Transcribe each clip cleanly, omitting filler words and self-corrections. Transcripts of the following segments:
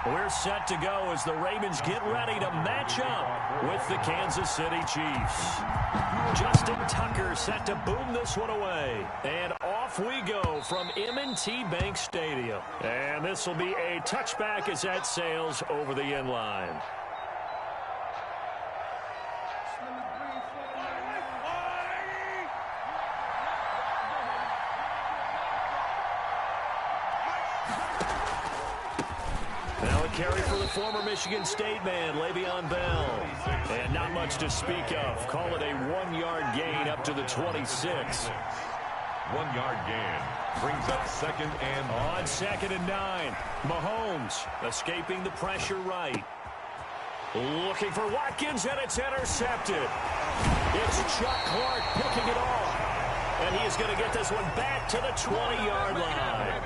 We're set to go as the Ravens get ready to match up with the Kansas City Chiefs. Justin Tucker set to boom this one away. And off we go from M&T Bank Stadium. And this will be a touchback as that sails over the end line. Carry for the former Michigan State man, Le'Veon Bell. And not much to speak of. Call it a 1-yard gain up to the 26. 1-yard gain brings up second and on 2nd and 9. Mahomes escaping the pressure right. Looking for Watkins, and it's intercepted. It's Chuck Clark picking it off. And he is going to get this one back to the 20-yard line.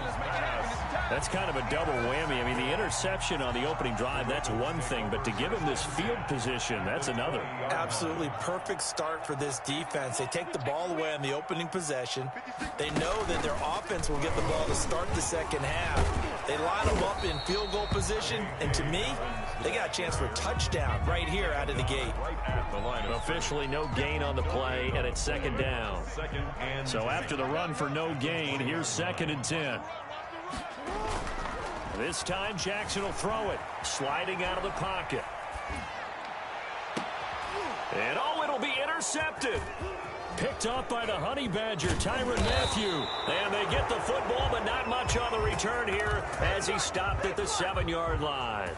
That's kind of a double whammy. I mean, the interception on the opening drive, that's one thing. But to give him this field position, that's another. Absolutely perfect start for this defense. They take the ball away on the opening possession. They know that their offense will get the ball to start the second half. They line them up in field goal position. And to me, they got a chance for a touchdown right here out of the gate. Officially no gain on the play, and it's 2nd down. So after the run for no gain, here's 2nd and 10. This time Jackson will throw it, sliding out of the pocket. And oh, it'll be intercepted. Picked up by the Honey Badger, Tyrann Mathieu. And they get the football, but not much on the return here as he stopped at the 7-yard line.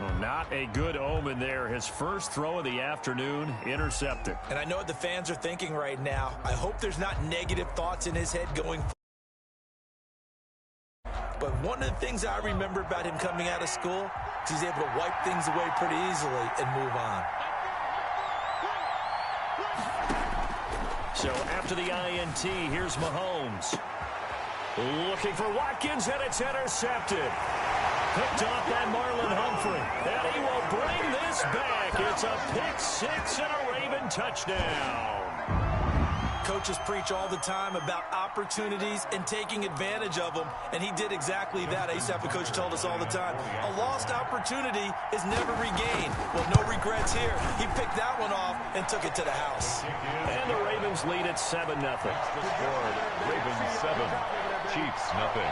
Well, not a good omen there. His first throw of the afternoon, intercepted. And I know what the fans are thinking right now. I hope there's not negative thoughts in his head going forward. But one of the things I remember about him coming out of school is he's able to wipe things away pretty easily and move on. So after the INT, here's Mahomes. Looking for Watkins, and it's intercepted. Picked off by Marlon Humphrey. And he will bring this back. It's a pick-6 and a Raven touchdown. Coaches preach all the time about opportunities and taking advantage of them, and he did exactly that. I used to have a coach told us all the time, a lost opportunity is never regained. Well, no regrets here. He picked that one off and took it to the house. And the Ravens lead at 7-0. Ravens 7, Chiefs nothing.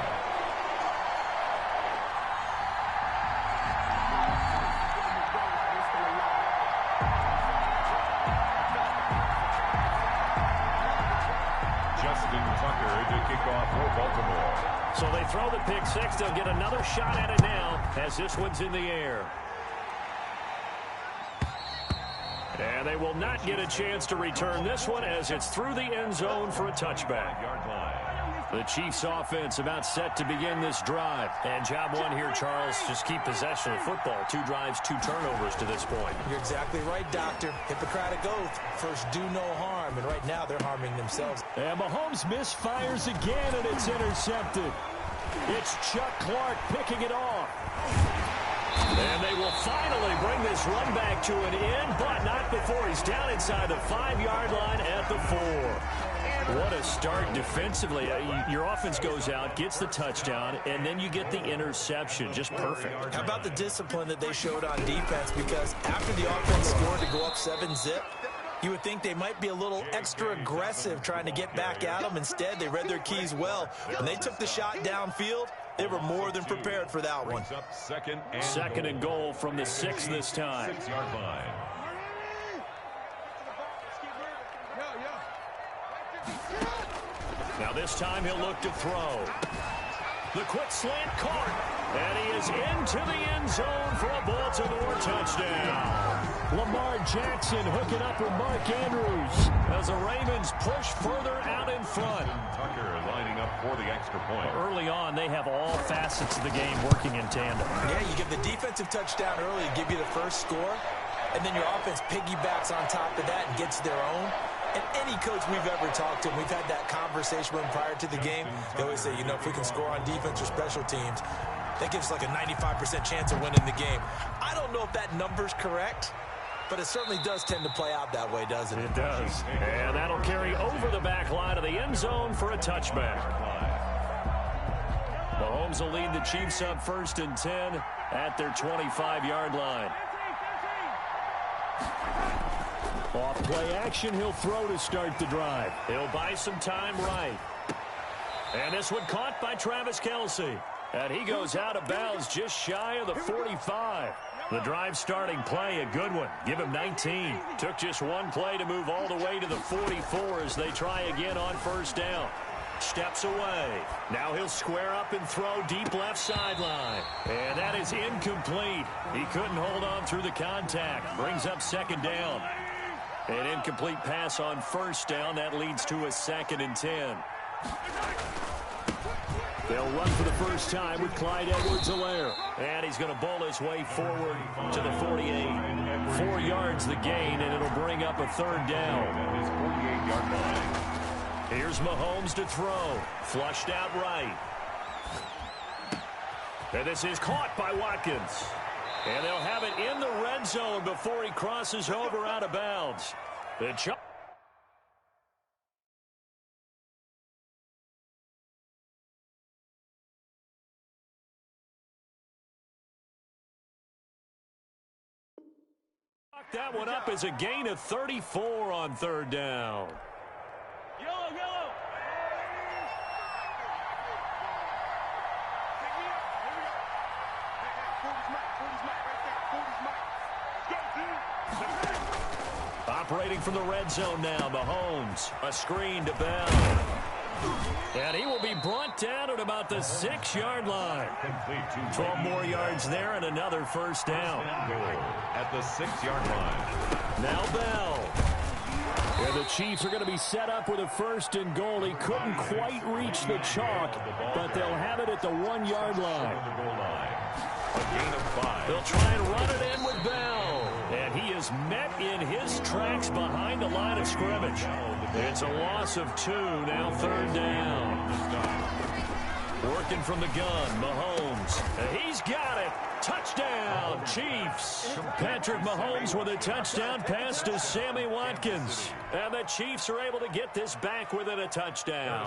So they throw the pick-6. They'll get another shot at it now as this one's in the air. And they will not get a chance to return this one as it's through the end zone for a touchback. The Chiefs offense about set to begin this drive. And job one here, Charles, just keep possession of football. 2 drives, 2 turnovers to this point. You're exactly right, Doctor. Hippocratic oath. First, do no harm. And right now, they're harming themselves. And Mahomes misfires again, and it's intercepted. It's Chuck Clark picking it off. And they will finally bring this run back to an end, but not before he's down inside the 5-yard line at the 4. What a start defensively. Your offense goes out, gets the touchdown, and then you get the interception. Just perfect. How about the discipline that they showed on defense? Because after the offense scored to go up 7-zip, you would think they might be a little extra aggressive trying to get back at them. Instead, they read their keys well. When they took the shot downfield, they were more than prepared for that one. Second and goal from the 6 this time. 6-yard line. Now this time he'll look to throw. The quick slant caught. And he is into the end zone for a Baltimore touchdown. Lamar Jackson hooking up with Mark Andrews as the Ravens push further out in front. Tucker lining up for the extra point. Early on, they have all facets of the game working in tandem. Yeah, you give the defensive touchdown early, give you the first score, and then your offense piggybacks on top of that and gets their own. And any coach we've ever talked to, and we've had that conversation with them prior to the game, they always say, you know, if we can score on defense or special teams, that gives like a 95% chance of winning the game. I don't know if that number's correct, but it certainly does tend to play out that way, doesn't it? It does. And that'll carry over the back line of the end zone for a touchback. Mahomes Mahomes will lead the Chiefs up 1st and 10 at their 25-yard line. Off play action, he'll throw to start the drive. He'll buy some time right. And this one caught by Travis Kelce. And he goes out of bounds just shy of the 45. The drive starting play, a good one. Give him 19. Took just one play to move all the way to the 44 as they try again on 1st down. Steps away. Now he'll square up and throw deep left sideline. And that is incomplete. He couldn't hold on through the contact. Brings up 2nd down. An incomplete pass on 1st down. That leads to a 2nd and 10. They'll run for the first time with Clyde Edwards-Helaire. And he's going to bowl his way forward to the 48. 4 yards the gain, and it'll bring up a 3rd down. His 48-yard line. Here's Mahomes to throw. Flushed out right. And this is caught by Watkins. And they'll have it in the red zone before he crosses over out of bounds. The that one up as a gain of 34 on 3rd down. Yellow. Operating from the red zone now, Mahomes. A screen to Bell. And he will be brought down at about the 6-yard line. 12 more yards there and another 1st down. At the 6-yard line. Now Bell. And the Chiefs are going to be set up with a 1st and goal. He couldn't quite reach the chalk, but they'll have it at the 1-yard line. A gain of 5. They'll try and run it in with Bell. And he is met in his tracks behind the line of scrimmage. It's a loss of 2, now 3rd down. Working from the gun, Mahomes. He's got it. Touchdown, Chiefs. Patrick Mahomes with a touchdown pass to Sammy Watkins. And the Chiefs are able to get this back within a touchdown.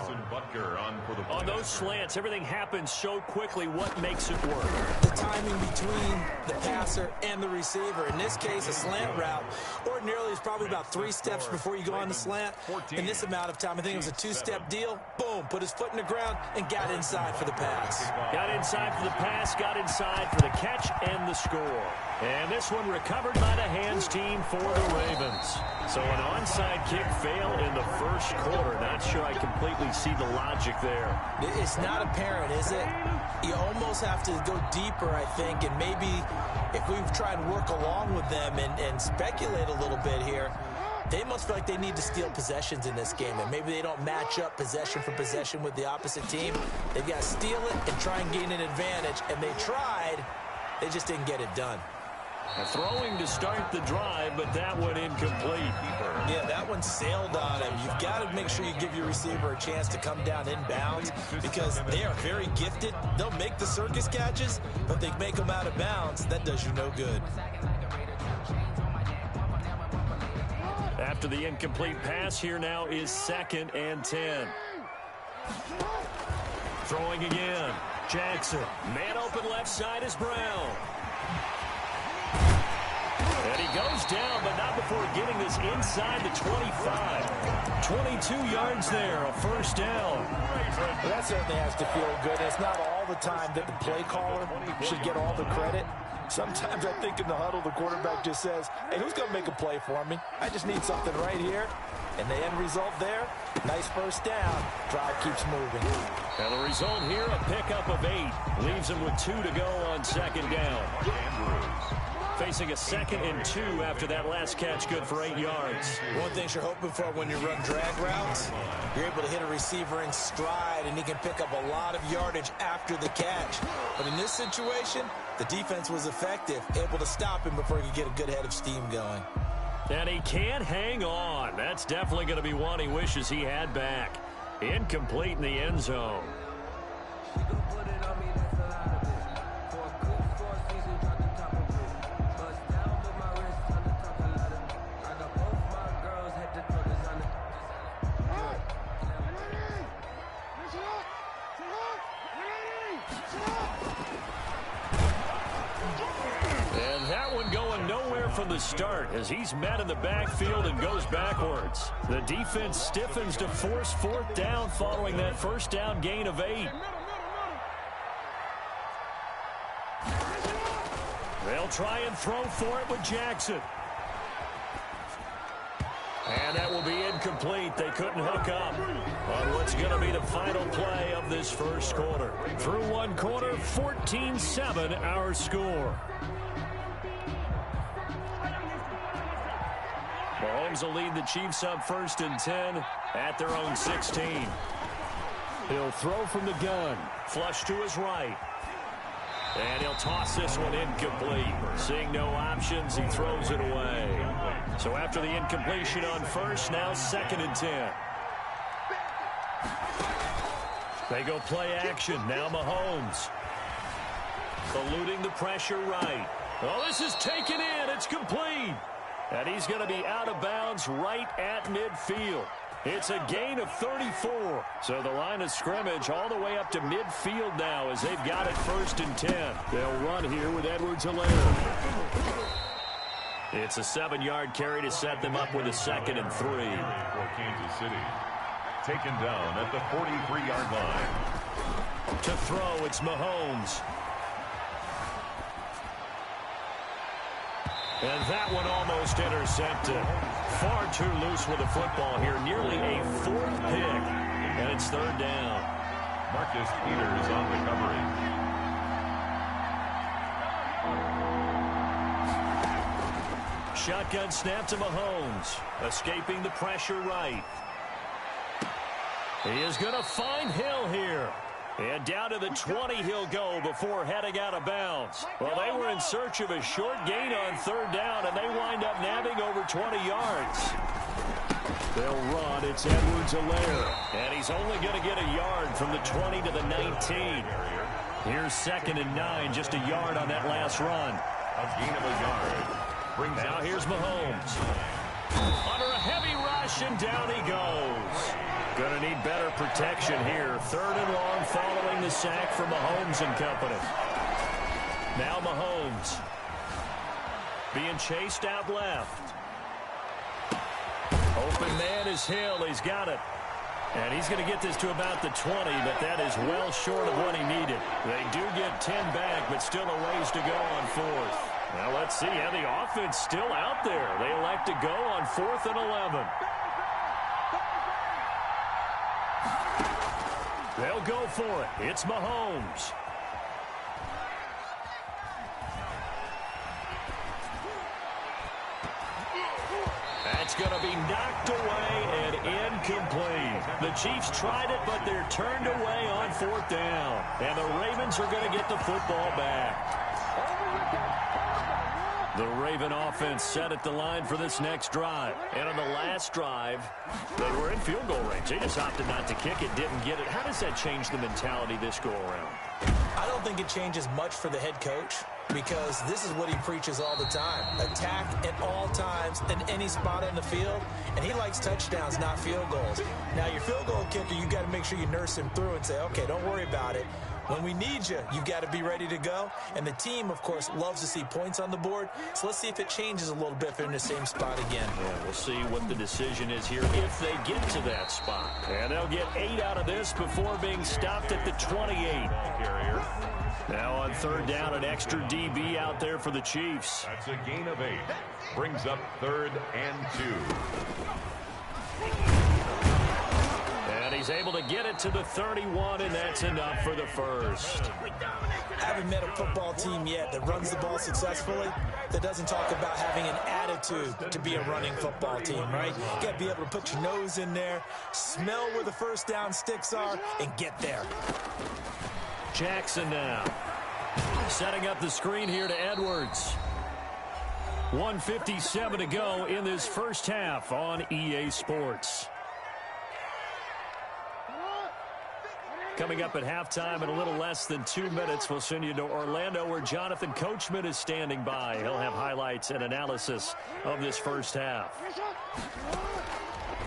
On those slants, everything happens so quickly. What makes it work? The timing between the passer and the receiver. In this case, a slant route ordinarily is probably about 3 steps before you go on the slant. In this amount of time, I think it was a 2-step deal. Boom, put his foot in the ground and got inside for the pass. Got inside for the pass, got inside for the catch and the score. And this one recovered by the hands team for the Ravens. So an onside kick failed in the 1st quarter. Not sure I completely see the logic there. It's not apparent, is it? You almost have to go deeper, I think, and maybe if we try and work along with them and speculate a little bit here, they must feel like they need to steal possessions in this game, and maybe they don't match up possession for possession with the opposite team. They've got to steal it and try and gain an advantage, and they tried. They just didn't get it done. Throwing to start the drive, but that one incomplete. Yeah, that one sailed on him. You've got to make sure you give your receiver a chance to come down inbounds because they are very gifted. They'll make the circus catches, but they make them out of bounds. That does you no good. After the incomplete pass, here now is 2nd and 10. Throwing again. Jackson. Man open left side is Brown. And he goes down, but not before getting this inside the 25. 22 yards there, a 1st down. Well, that certainly has to feel good. It's not all the time that the play caller should get all the credit. Sometimes I think in the huddle, the quarterback just says, hey, who's going to make a play for me? I just need something right here. And the end result there, nice 1st down. Drive keeps moving. And the result here, a pickup of 8. Leaves him with 2 to go on 2nd down. Andrews facing a 2nd and 2 after that last catch, good for 8 yards. One thing you're hoping for when you run drag routes, you're able to hit a receiver in stride, and he can pick up a lot of yardage after the catch. But in this situation, the defense was effective, able to stop him before he could get a good head of steam going. And he can't hang on. That's definitely going to be one he wishes he had back. Incomplete in the end zone. that one going nowhere from the start as he's met in the backfield and goes backwards. The defense stiffens to force fourth down following that first down gain of 8. They'll try and throw for it with Jackson. And that will be incomplete. They couldn't hook up on what's going to be the final play of this first quarter. Through one quarter, 14-7 our score. Mahomes will lead the Chiefs up 1st and 10 at their own 16. He'll throw from the gun. Flush to his right. And he'll toss this one incomplete. Seeing no options, he throws it away. So after the incompletion on first, now 2nd and 10. They go play action. Now Mahomes. Eluding the pressure right. Oh, this is taken in. It's complete. And he's going to be out of bounds right at midfield. It's a gain of 34. So the line of scrimmage all the way up to midfield now as they've got it 1st and 10. They'll run here with Edwards-Helaire. It's a 7-yard carry to set them up with a 2nd and 3. For Kansas City. Taken down at the 43-yard line. To throw, it's Mahomes. And that one almost intercepted. Far too loose with the football here. Nearly a 4th pick. And it's 3rd down. Marcus Peters on the coverage. Shotgun snap to Mahomes. Escaping the pressure right. He is going to find Hill here. And down to the 20 he'll go before heading out of bounds. Well, they were in search of a short gain on 3rd down, and they wind up nabbing over 20 yards. They'll run. It's Edwards-Helaire. And he's only going to get a yard from the 20 to the 19. Here's 2nd and 9, just a yard on that last run. A gain of a yard. Now here's Mahomes. Under a heavy rush, and down he goes. Going to need better protection here. 3rd and long following the sack from Mahomes and company. Now Mahomes. Being chased out left. Open man is Hill. He's got it. And he's going to get this to about the 20, but that is well short of what he needed. They do get 10 back, but still a ways to go on 4th. Now let's see how the offense still out there. They elect to go on 4th and 11. They'll go for it. It's Mahomes. That's going to be knocked away and incomplete. The Chiefs tried it, but they're turned away on 4th down. And the Ravens are going to get the football back. The Raven offense set at the line for this next drive. And on the last drive, they were in field goal range. They just opted not to kick it, didn't get it. How does that change the mentality this go-around? I don't think it changes much for the head coach because this is what he preaches all the time. Attack at all times in any spot on the field, and he likes touchdowns, not field goals. Now, your field goal kicker, you got to make sure you nurse him through and say, okay, don't worry about it. When we need you, you got to be ready to go. And the team, of course, loves to see points on the board. So let's see if it changes a little bit if they're in the same spot again. Yeah, we'll see what the decision is here if they get to that spot. And they'll get 8 out of this before being stopped at the 28. Carrier. Now on 3rd down, an extra DB out there for the Chiefs. That's a gain of 8. Brings up 3rd and 2. And he's able to get it to the 31, and that's enough for the first. Haven't met a football team yet that runs the ball successfully that doesn't talk about having an attitude to be a running football team, right? You got to be able to put your nose in there, smell where the first down sticks are, and get there. Jackson now. Setting up the screen here to Edwards. 1:57 to go in this first half on EA Sports. Coming up at halftime in a little less than 2 minutes, we'll send you to Orlando where Jonathan Coachman is standing by. He'll have highlights and analysis of this first half.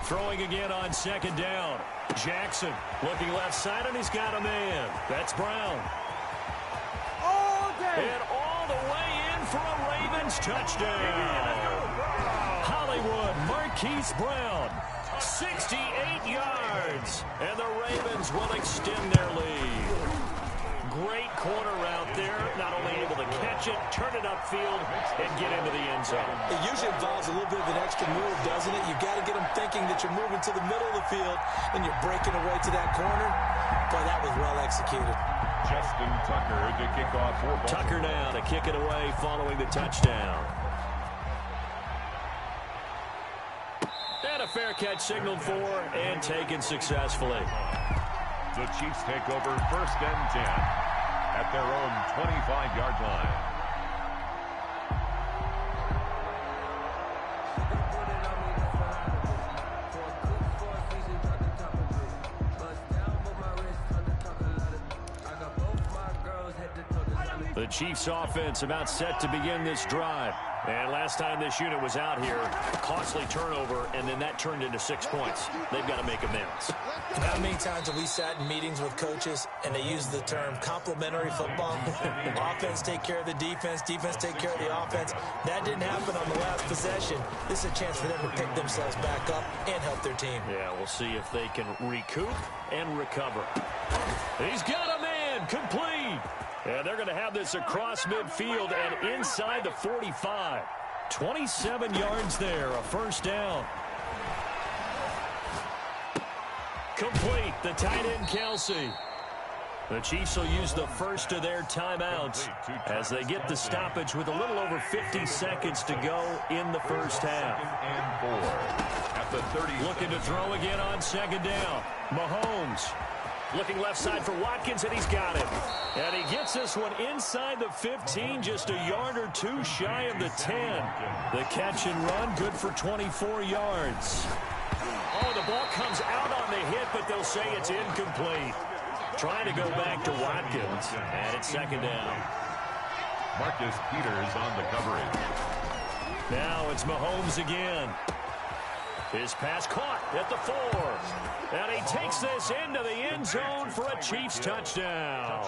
Throwing again on 2nd down. Jackson looking left side, and he's got a man. That's Brown. And all the way in for a Ravens touchdown. Hollywood Marquise Brown, 68 yards, and the Ravens will extend their lead. Great corner out there, not only able to catch it, turn it upfield, and get into the end zone. It usually involves a little bit of an extra move, doesn't it? You've got to get them thinking that you're moving to the middle of the field, and you're breaking away to that corner. Boy, that was well executed. Justin Tucker to kick off for Baltimore. Tucker now to kick it away following the touchdown. And a fair catch signaled for and taken successfully. The Chiefs take over 1st and 10 at their own 25-yard line. The Chiefs offense about set to begin this drive. And last time this unit was out here, costly turnover, and then that turned into 6 points. They've got to make amends. How many times have we sat in meetings with coaches and they use the term complementary football? Offense take care of the defense, defense take care of the offense. That didn't happen on the last possession. This is a chance for them to pick themselves back up and help their team. Yeah, we'll see if they can recoup and recover. He's got a man, complete. And they're going to have this across midfield and inside the 45. 27 yards there, a first down. Complete, the tight end Kelsey. The Chiefs will use the first of their timeouts as they get the stoppage with a little over 50 seconds to go in the first half. And 4 at the 30. Looking to throw again on second down. Mahomes. Looking left side for Watkins, and he's got it. And he gets this one inside the 15, just a yard or two shy of the 10. The catch and run, good for 24 yards. Oh, the ball comes out on the hit, but they'll say it's incomplete. Trying to go back to Watkins, and it's second down. Marcus Peters on the coverage. Now it's Mahomes again. His pass caught at the 4. And he takes this into the end zone for a Chiefs touchdown.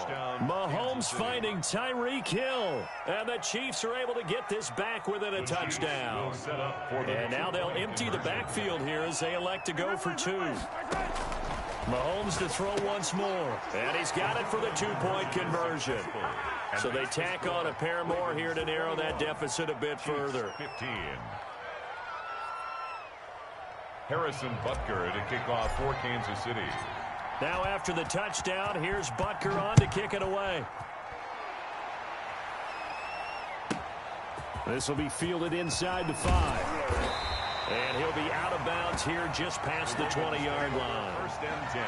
Mahomes finding Tyreek Hill. And the Chiefs are able to get this back within a touchdown. And now they'll empty the backfield here as they elect to go for 2. Mahomes to throw once more. And he's got it for the 2-point conversion. So they tack on a pair more here to narrow that deficit a bit further. 15. Harrison Butker to kick off for Kansas City. Now after the touchdown, here's Butker on to kick it away. This will be fielded inside the 5. And he'll be out of bounds here just past the 20-yard line. 1st and 10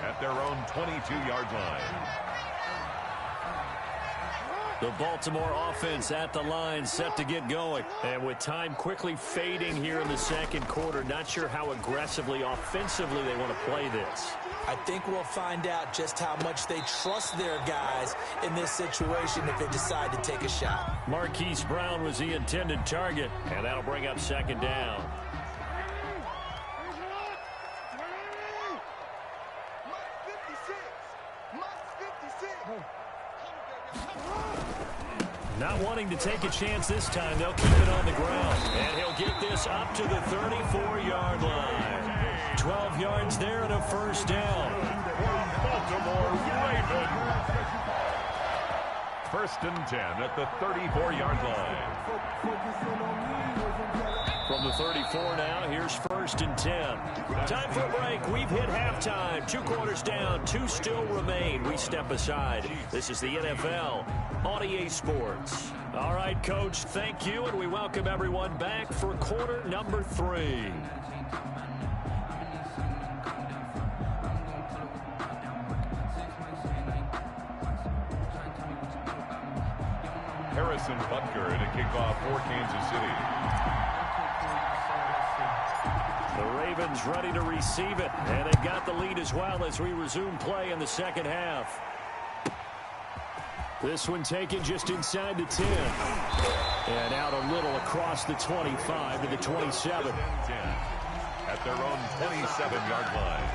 at their own 22-yard line. The Baltimore offense at the line, set to get going. And with time quickly fading here in the second quarter, not sure how aggressively, offensively they want to play this. I think we'll find out just how much they trust their guys in this situation if they decide to take a shot. Marquise Brown was the intended target, and that'll bring up second down. Not wanting to take a chance this time, they'll keep it on the ground. And he'll get this up to the 34-yard line. 12 yards there and a first down. Baltimore Ravens. 1st and 10 at the 34-yard line. From the 34 now, here's 1st and 10. Time for a break. We've hit halftime. 2 quarters down, 2 still remain. We step aside. This is the NFL on EA Sports. All right, Coach, thank you, and we welcome everyone back for quarter number 3. Harrison Butker to kick off for Kansas City. The Ravens ready to receive it, and they've got the lead as well as we resume play in the second half. This one taken just inside the 10. And out a little across the 25 to the 27. At their own 27-yard line.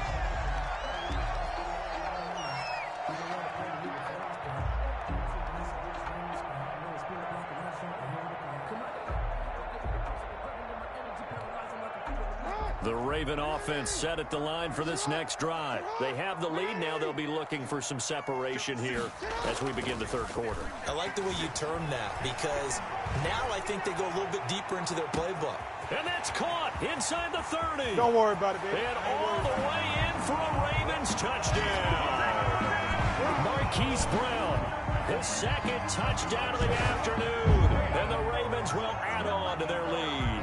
The Raven offense set at the line for this next drive. They have the lead. Now they'll be looking for some separation here as we begin the third quarter. I like the way you term that because now I think they go a little bit deeper into their playbook. And that's caught inside the 30. Don't worry about it, baby. And all the way in for a Ravens touchdown. Marquise Brown, his second touchdown of the afternoon. And the Ravens will add on to their lead.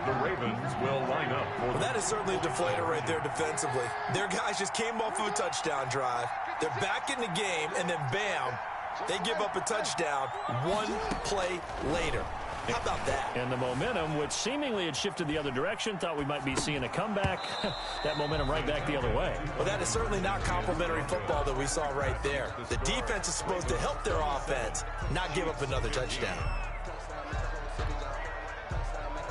The Ravens will line up for Well, that is certainly a deflator right there defensively. Their guys just came off of a touchdown drive. They're back in the game, and then bam, they give up a touchdown one play later. How about that? And the momentum, which seemingly had shifted the other direction, thought we might be seeing a comeback. That momentum right back the other way. Well, that is certainly not complimentary football that we saw right there. The defense is supposed to help their offense, not give up another touchdown.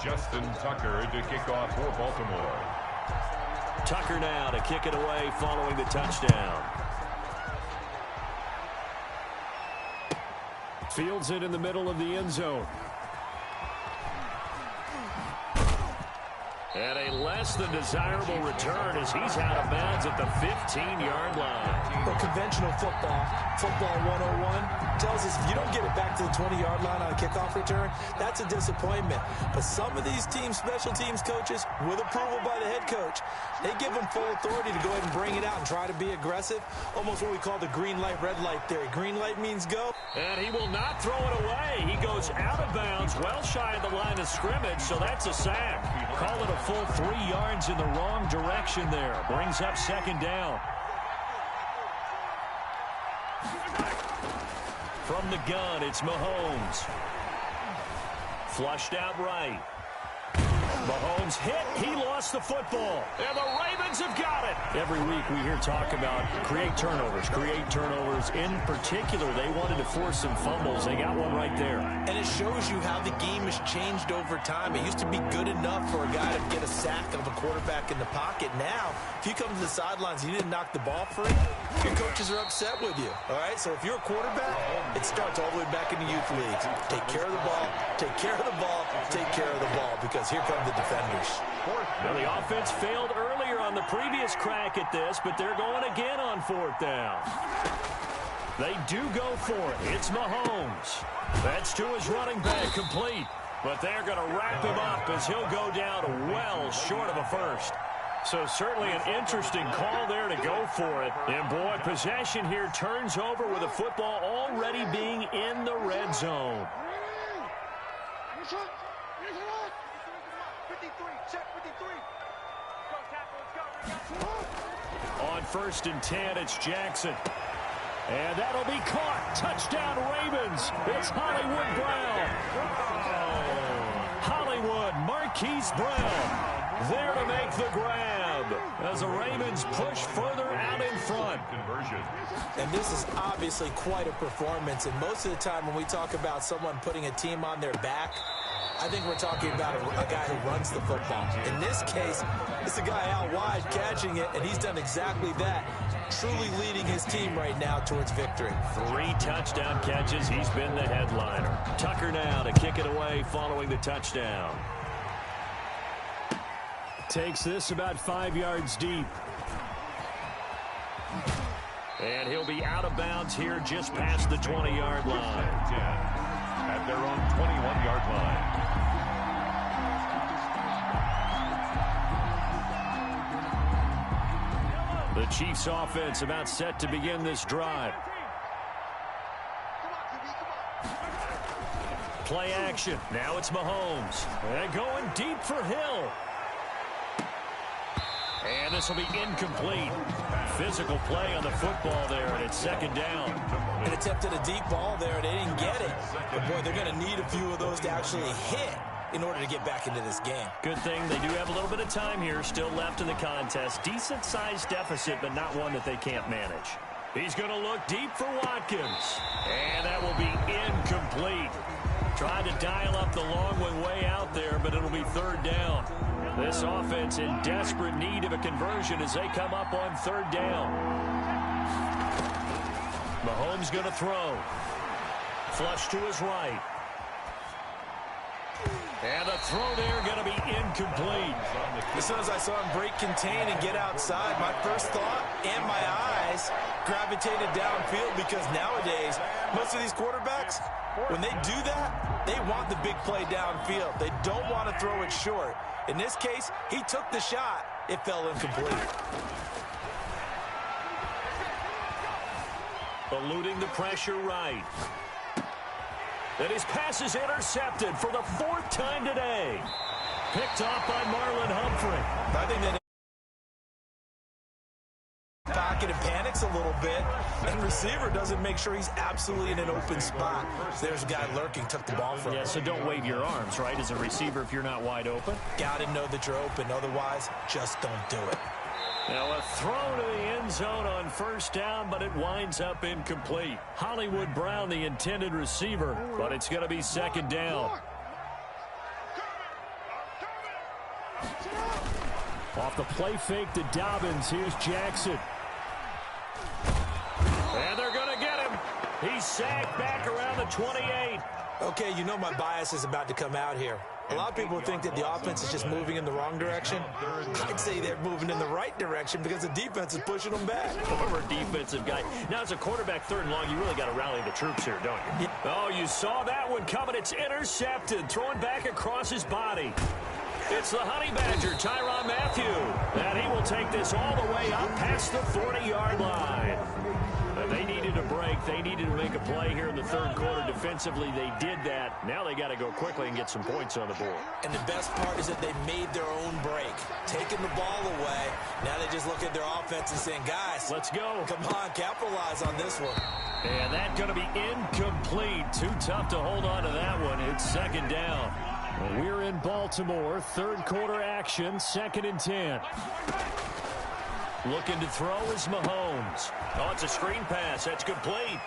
Justin Tucker to kick off for Baltimore. Tucker now to kick it away following the touchdown. Fields it in the middle of the end zone. And a less than desirable return as he's out of bounds at the 15-yard line. Well, conventional football 101, tells us if you don't get it back to the 20-yard line on a kickoff return, that's a disappointment. But some of these teams, special teams coaches, with approval by the head coach, they give them full authority to go ahead and bring it out and try to be aggressive. Almost what we call the green light, red light theory. Green light means go. And he will not throw it away. He goes out of bounds, well shy of the line of scrimmage, so that's a sack. Call it a full 3 yards in the wrong direction there. Brings up second down. From the gun, it's Mahomes. Flushed out right. Mahomes hit. He lost the football. And the Ravens have got it. Every week we hear talk about create turnovers. In particular, they wanted to force some fumbles. They got one right there. And it shows you how the game has changed over time. It used to be good enough for a guy to get a sack of a quarterback in the pocket. Now, if you come to the sidelines and you didn't knock the ball free, your coaches are upset with you. All right? So if you're a quarterback, it starts all the way back in the youth leagues. Take care of the ball, take care of the ball, take care of the ball, because here come the defenders. Now the offense failed earlier on the previous crack at this, but they're going again on fourth down. They do go for it. It's Mahomes. That's to his running back, complete. But they're going to wrap him up as he'll go down well short of a first. So certainly an interesting call there to go for it. And boy, possession here turns over with the football already being in the red zone. On 1st and 10, it's Jackson. And that'll be caught. Touchdown, Ravens. It's Hollywood Brown. Hollywood, Marquise Brown, there to make the grab as the Ravens push further out in front. Conversion. And this is obviously quite a performance. And most of the time when we talk about someone putting a team on their back, I think we're talking about a guy who runs the football. In this case, it's a guy out wide catching it, and he's done exactly that, truly leading his team right now towards victory. 3 touchdown catches. He's been the headliner. Tucker now to kick it away following the touchdown. Takes this about 5 yards deep. And he'll be out of bounds here just past the 20-yard line. 10 at their own 21-yard line. The Chiefs offense about set to begin this drive. Play action. Now it's Mahomes. And going deep for Hill. And this will be incomplete. Physical play on the football there, and it's second down. And attempted a deep ball there, and they didn't get it. But, boy, they're going to need a few of those to actually hit in order to get back into this game. Good thing they do have a little bit of time here still left in the contest. Decent-sized deficit, but not one that they can't manage. He's going to look deep for Watkins. And that will be incomplete. Tried to dial up the long one way out there, but it'll be third down. This offense in desperate need of a conversion as they come up on third down. Mahomes going to throw. Flush to his right. And the throw there going to be incomplete. As soon as I saw him break contain and get outside, my first thought and my eyes gravitated downfield, because nowadays, most of these quarterbacks, when they do that, they want the big play downfield. They don't want to throw it short. In this case, he took the shot. It fell incomplete. Eluding the pressure right. And his pass is intercepted for the 4th time today. Picked off by Marlon Humphrey. I think that pocket and panics a little bit, and receiver doesn't make sure he's absolutely in an open spot. There's a guy lurking, took the ball from him. Yeah, so don't wave your arms, right, as a receiver if you're not wide open. Got to know that you're open. Otherwise, just don't do it. Now a throw to the end zone on 1st down, but it winds up incomplete. Hollywood Brown, the intended receiver, but it's going to be 2nd down. Off the play fake to Dobbins, here's Jackson. And they're going to get him. He's sacked back around the 28. Okay, you know my bias is about to come out here. A lot of people think that the offense is just moving in the wrong direction. I'd say they're moving in the right direction because the defense is pushing them back. Former defensive guy. Now, as a quarterback, 3rd and long, you really got to rally the troops here, don't you? Yeah. Oh, you saw that one coming. It's intercepted. Throwing back across his body. It's the Honey Badger, Tyrann Mathieu. And he will take this all the way up past the 40-yard line. And they needed a break. They needed to make a play here in the 3rd quarter. Defensively, they did that. Now they got to go quickly and get some points on the board. And the best part is that they made their own break, taking the ball away. Now they just look at their offense and saying, guys, let's go. Come on, capitalize on this one. And that's going to be incomplete. Too tough to hold on to that one. It's 2nd down. Well, we're in Baltimore. 3rd quarter action, 2nd and 10. Looking to throw is Mahomes. Oh, it's a screen pass. That's complete.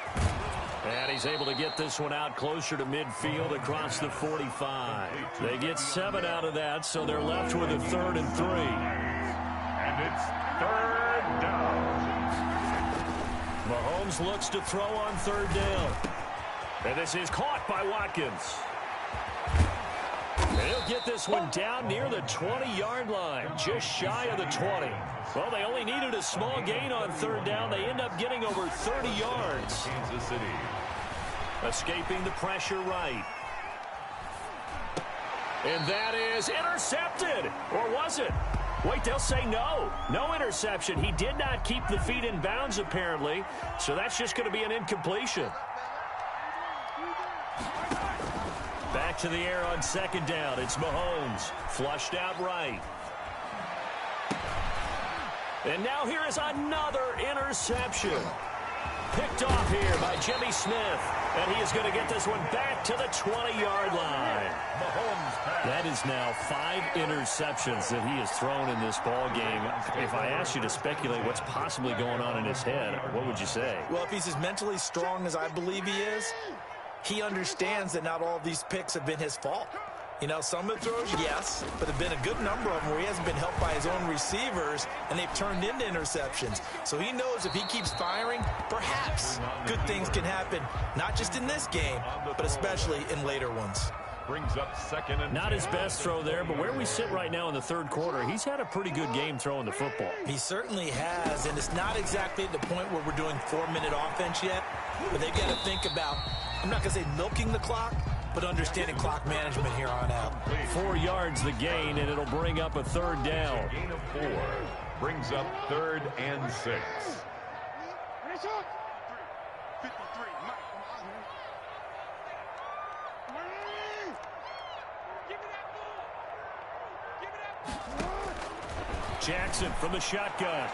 And he's able to get this one out closer to midfield across the 45. They get 7 out of that, so they're left with a 3rd and 3. And it's 3rd down. Mahomes looks to throw on 3rd down. And this is caught by Watkins. And he'll get this one down near the 20-yard line, just shy of the 20. Well, they only needed a small gain on 3rd down. They end up getting over 30 yards. Kansas City. Escaping the pressure right. And that is intercepted. Or was it? Wait, they'll say no. No interception. He did not keep the feet in bounds, apparently. So that's just going to be an incompletion. Back to the air on 2nd down. It's Mahomes. Flushed out right. And now here is another interception. Picked off here by Jimmy Smith. And he is going to get this one back to the 20-yard line. That is now 5 interceptions that he has thrown in this ball game. If I asked you to speculate what's possibly going on in his head, what would you say? Well, if he's as mentally strong as I believe he is, he understands that not all of these picks have been his fault. You know, some of the throws, yes, but there have been a good number of them where he hasn't been helped by his own receivers, and they've turned into interceptions. So he knows if he keeps firing, perhaps good things can happen, not just in this game, but especially in later ones. Brings up 2nd and Not his best throw there, but where we sit right now in the 3rd quarter, he's had a pretty good game throwing the football. He certainly has, and it's not exactly at the point where we're doing 4-minute offense yet, but they've got to think about, I'm not going to say milking the clock, but understanding clock management here on out. 4 yards the gain, and it'll bring up a 3rd down. gain of 4. Brings up 3rd and 6. Jackson from the shotgun.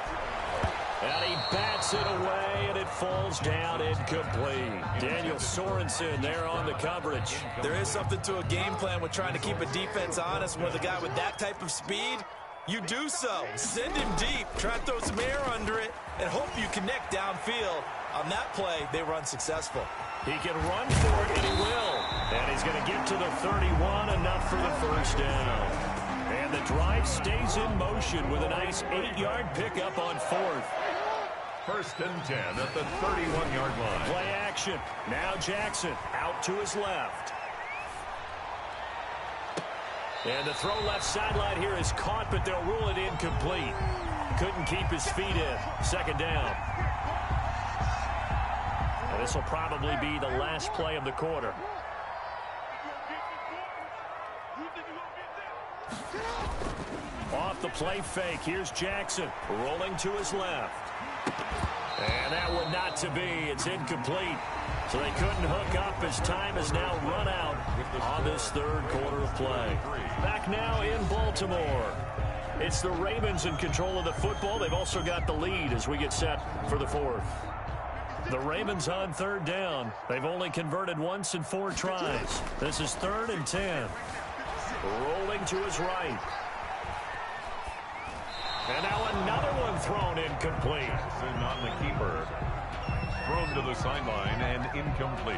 And he bats it away, and it falls down incomplete. Daniel Sorensen there on the coverage. There is something to a game plan with trying to keep a defense honest. With a guy with that type of speed, you do so. Send him deep, try to throw some air under it, and hope you connect downfield. On that play, they were unsuccessful. He can run for it, and he will. And he's going to get to the 31, enough for the 1st down. And the drive stays in motion with a nice 8-yard pickup on 4th. 1st and 10 at the 31-yard line. Play action. Now Jackson out to his left. And the throw left sideline here is caught, but they'll rule it incomplete. Couldn't keep his feet in. Second down. And this will probably be the last play of the quarter. Off the play fake. Here's Jackson rolling to his left. And that one not to be. It's incomplete. So they couldn't hook up as time has now run out on this third quarter of play. Back now in Baltimore. It's the Ravens in control of the football. They've also got the lead as we get set for the fourth. The Ravens on third down. They've only converted once in 4 tries. This is 3rd and 10. Rolling to his right. And now another one thrown incomplete. And on the keeper. Thrown to the sideline and incomplete.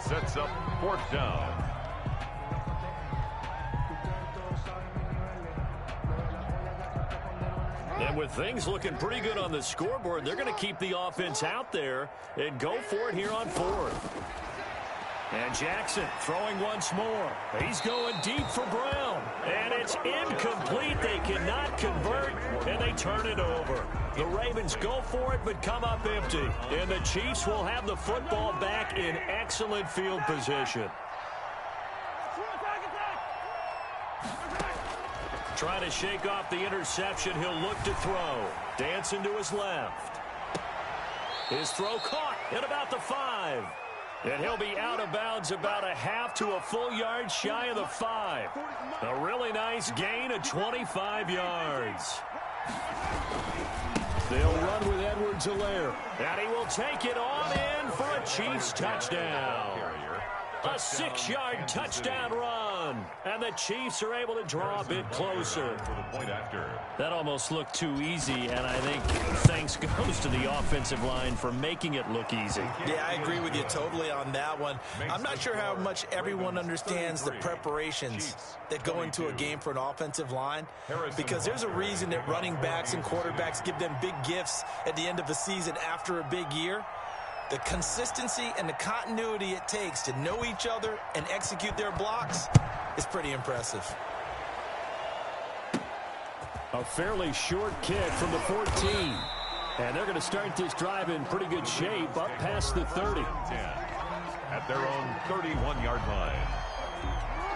Sets up 4th down. And with things looking pretty good on the scoreboard, they're going to keep the offense out there and go for it here on 4th. And Jackson throwing once more. He's going deep for Brown. And it's incomplete. They cannot convert, and they turn it over. The Ravens go for it, but come up empty. And the Chiefs will have the football back in excellent field position. Trying to shake off the interception. He'll look to throw. Dancing to his left. His throw caught at about the 5. And he'll be out of bounds about a half to a full yard shy of the 5. A really nice gain of 25 yards. They'll run with Edwards-Helaire. And he will take it on in for a Chiefs touchdown. A 6-yard touchdown run. And the Chiefs are able to draw a bit closer. That almost looked too easy, and I think thanks goes to the offensive line for making it look easy. Yeah, I agree with you totally on that one. I'm not sure how much everyone understands the preparations that go into a game for an offensive line, because there's a reason that running backs and quarterbacks give them big gifts at the end of the season after a big year. The consistency and the continuity it takes to know each other and execute their blocks is pretty impressive. A fairly short kick from the 14. And they're going to start this drive in pretty good shape up past the 30. At their own 31-yard line.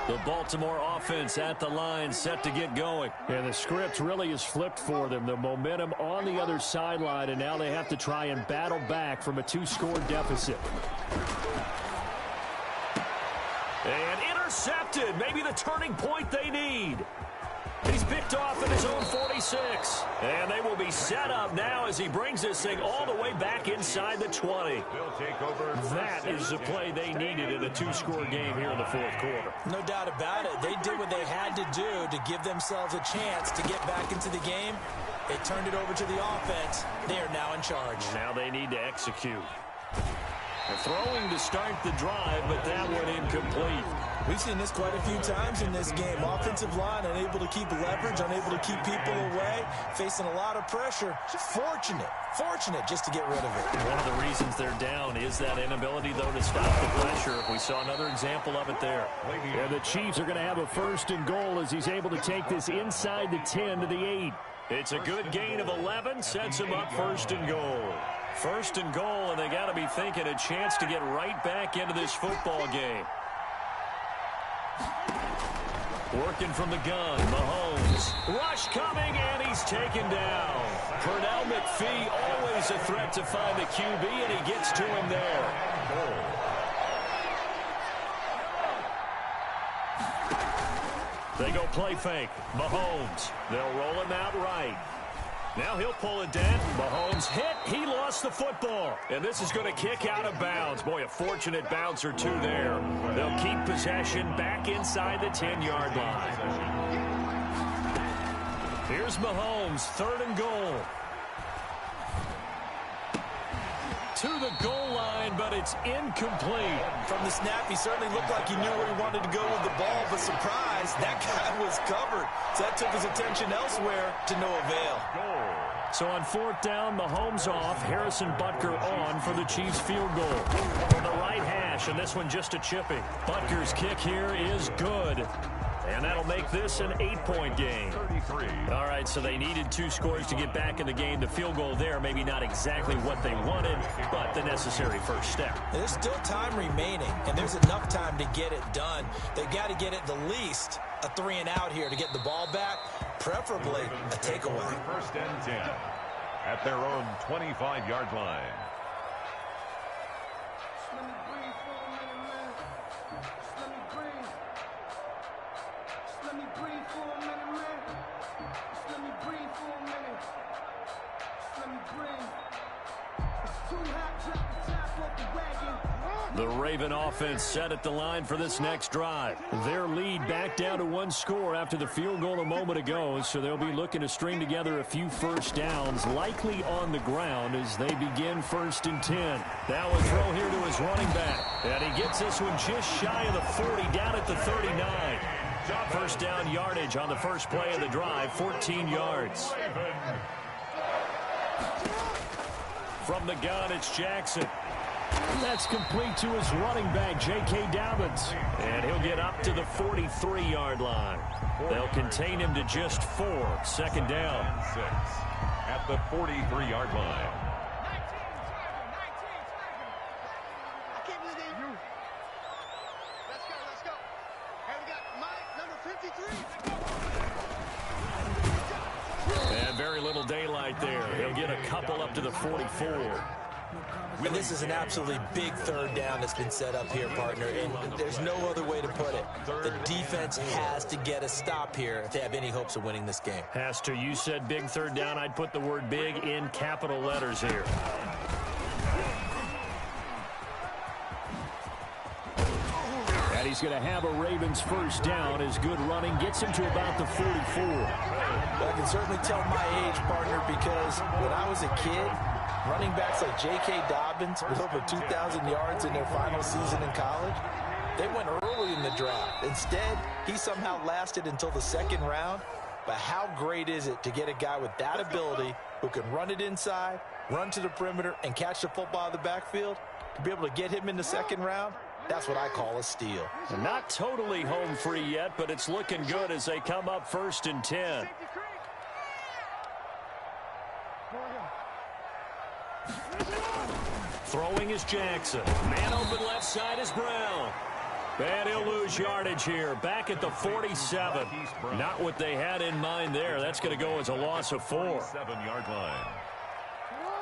The Baltimore offense at the line set to get going. And the script really is flipped for them. The momentum on the other sideline, and now they have to try and battle back from a 2-score deficit. And intercepted. Maybe the turning point they need. He's picked off at his own 46. And they will be set up now as he brings this thing all the way back inside the 20. That is the play they needed in a 2-score game here in the fourth quarter. No doubt about it. They did what they had to do to give themselves a chance to get back into the game. They turned it over to the offense. They are now in charge. Now they need to execute. They're throwing to start the drive, but that one incomplete. We've seen this quite a few times in this game. Offensive line unable to keep leverage, unable to keep people away, facing a lot of pressure. Fortunate just to get rid of it. One of the reasons they're down is that inability, though, to stop the pressure. We saw another example of it there. Yeah, the Chiefs are going to have a 1st and goal as he's able to take this inside the 10 to the 8. It's a good gain of 11, sets him up 1st and goal. 1st and goal, and they got to be thinking a chance to get right back into this football game. Working from the gun, Mahomes. Rush coming, and he's taken down. Pernell McPhee, always a threat to find the QB, and he gets to him there. They go play fake. Mahomes. They'll roll him out right. Now he'll pull it down. Mahomes hit. He lost the football. And this is going to kick out of bounds. Boy, a fortunate bounce or two there. They'll keep possession back inside the 10-yard line. Here's Mahomes, 3rd and goal. To the goal line, but it's incomplete. From the snap, he certainly looked like he knew where he wanted to go with the ball, but surprise, that guy was covered. So that took his attention elsewhere to no avail. So on 4th down, Mahomes off, Harrison Butker on for the Chiefs field goal. From the right hash, and this one just a chipping. Butker's kick here is good. And that'll make this an 8-point game. 33. All right, so they needed 2 scores to get back in the game. The field goal there, maybe not exactly what they wanted, but the necessary first step. There's still time remaining, and there's enough time to get it done. They've got to get at the least a 3-and-out here to get the ball back, preferably a takeaway. First and 10 at their own 25-yard line. The Raven offense set at the line for this next drive. Their lead back down to 1 score after the field goal a moment ago, so they'll be looking to string together a few first downs, likely on the ground as they begin 1st and 10. Now a throw here to his running back, and he gets this one just shy of the 40, down at the 39. First down yardage on the first play of the drive, 14 yards. From the gun, it's Jackson. That's complete to his running back, J.K. Dobbins. And he'll get up to the 43-yard line. They'll contain him to just 4. Second down. 6 at the 43-yard line. Let's go. And we got Mike, number 53. And very little daylight there. He'll get a couple up to the 44. And this is an absolutely big third down that's been set up here, partner, and there's no other way to put it. The defense has to get a stop here if they have any hopes of winning this game. Has to. You said big third down. I'd put the word big in capital letters here. And he's going to have a Ravens first down as good running gets him to about the 44. I can certainly tell my age, partner, because when I was a kid, running backs like J.K. Dobbins with over 2,000 yards in their final season in college, they went early in the draft. Instead, he somehow lasted until the 2nd round. But how great is it to get a guy with that ability who can run it inside, run to the perimeter, and catch the football in the backfield? To be able to get him in the 2nd round, that's what I call a steal. Not totally home free yet, but it's looking good as they come up 1st and 10. Throwing is Jackson. Man open left side is Brown. And he'll lose yardage here. Back at the 47. Not what they had in mind there. That's going to go as a loss of 4. 7-yard line.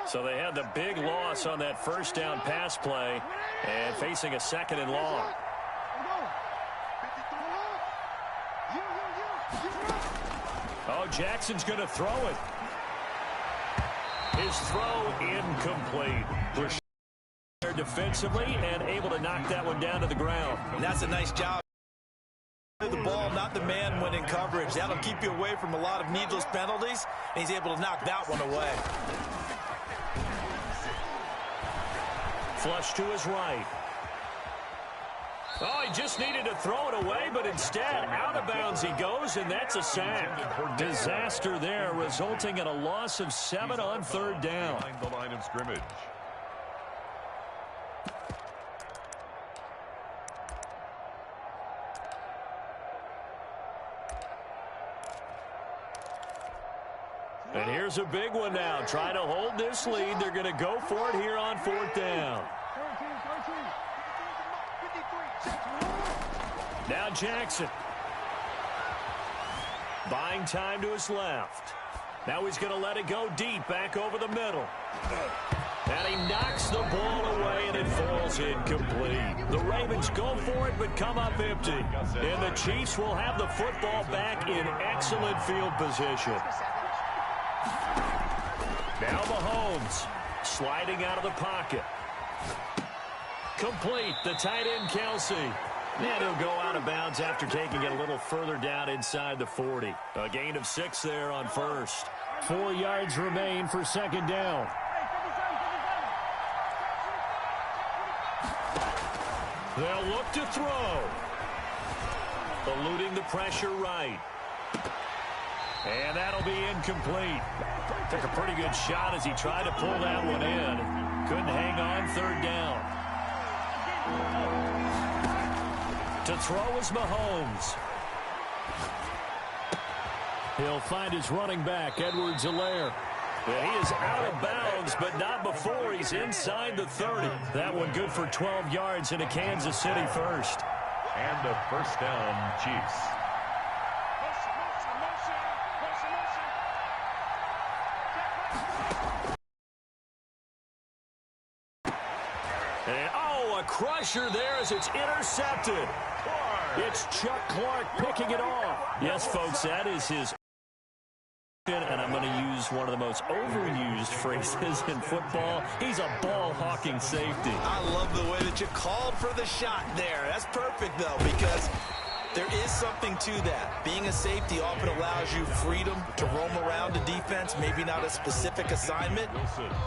So they had the big loss on that first down pass play and facing a 2nd and long. Oh, Jackson's going to throw it. His throw incomplete. There defensively and able to knock that one down to the ground. And that's a nice job. The ball, not the man when in coverage. That'll keep you away from a lot of needless penalties, and he's able to knock that one away. Flush to his right. Oh, he just needed to throw it away, but instead, out of bounds he goes, and that's a sack. Disaster there, resulting in a loss of 7 on 3rd down. Behind the line of scrimmage. And here's a big one now. Trying to hold this lead. They're going to go for it here on 4th down. Now Jackson. Buying time to his left. Now he's going to let it go deep back over the middle. And he knocks the ball away, and it falls incomplete. The Ravens go for it, but come up empty. And the Chiefs will have the football back in excellent field position. Now Mahomes sliding out of the pocket. Complete, the tight end Kelsey. And he'll go out of bounds after taking it a little further down inside the 40. A gain of 6 there on 1st. 4 yards remain for 2nd down. They'll look to throw. Eluding the pressure right. And that'll be incomplete. Took a pretty good shot as he tried to pull that one in. Couldn't hang on 3rd down. To throw is Mahomes. He'll find his running back, Edwards-Helaire. Yeah, he is out of bounds, but not before he's inside the 30. That one good for 12 yards into Kansas City first. And a first down, Chiefs. And, a crusher there as it's intercepted. It's Chuck Clark picking it off. Yes, folks, that is his. And I'm going to use one of the most overused phrases in football. He's a ball-hawking safety. I love the way that you called for the shot there. That's perfect, though, because there is something to that. Being a safety often allows you freedom to roam around the defense, maybe not a specific assignment.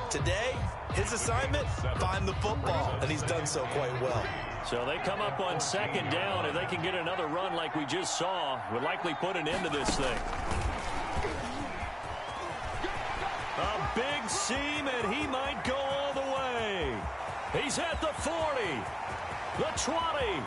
Today, his assignment, find the football, and he's done so quite well. So they come up on second down. If they can get another run like we just saw, would likely put an end to this thing. A big seam, and he might go all the way. He's at the 40, the 20,